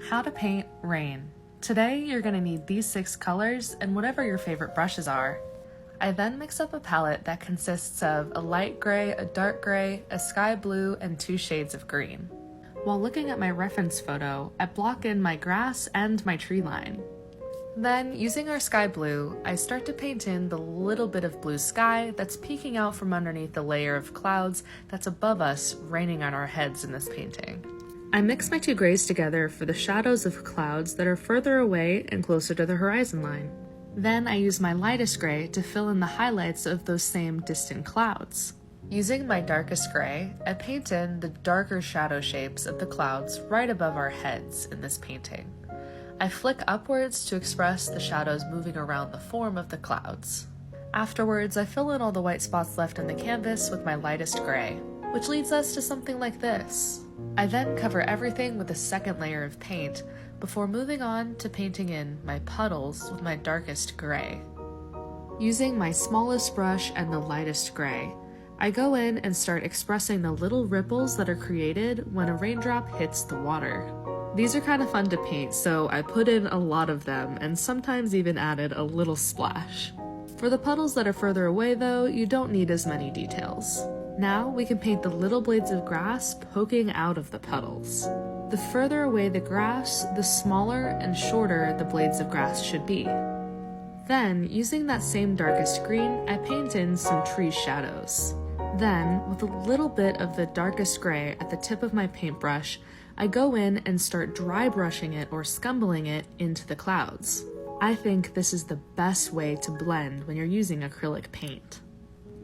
How to paint rain. Today you're going to need these 6 colors and whatever your favorite brushes are. I then mix up a palette that consists of a light gray, a dark gray, a sky blue, and 2 shades of green. While looking at my reference photo, I block in my grass and my tree line. Then, using our sky blue, I start to paint in the little bit of blue sky that's peeking out from underneath the layer of clouds that's above us, raining on our heads in this painting. I mix my 2 grays together for the shadows of clouds that are further away and closer to the horizon line. Then I use my lightest gray to fill in the highlights of those same distant clouds. Using my darkest gray, I paint in the darker shadow shapes of the clouds right above our heads in this painting. I flick upwards to express the shadows moving around the form of the clouds. Afterwards, I fill in all the white spots left in the canvas with my lightest gray, which leads us to something like this. I then cover everything with a second layer of paint before moving on to painting in my puddles with my darkest gray. Using my smallest brush and the lightest gray, I go in and start expressing the little ripples that are created when a raindrop hits the water. These are kind of fun to paint, so I put in a lot of them and sometimes even added a little splash. For the puddles that are further away though, you don't need as many details. Now we can paint the little blades of grass poking out of the puddles. The further away the grass, the smaller and shorter the blades of grass should be. Then, using that same darkest green, I paint in some tree shadows. Then, with a little bit of the darkest gray at the tip of my paintbrush, I go in and start dry brushing it or scumbling it into the clouds. I think this is the best way to blend when you're using acrylic paint.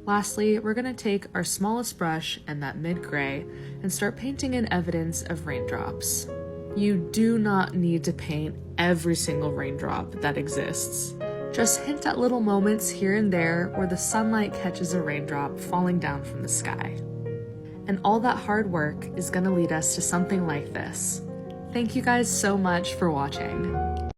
Lastly, we're going to take our smallest brush and that mid-gray and start painting in evidence of raindrops. You do not need to paint every single raindrop that exists. Just hint at little moments here and there where the sunlight catches a raindrop falling down from the sky. And all that hard work is going to lead us to something like this. Thank you guys so much for watching.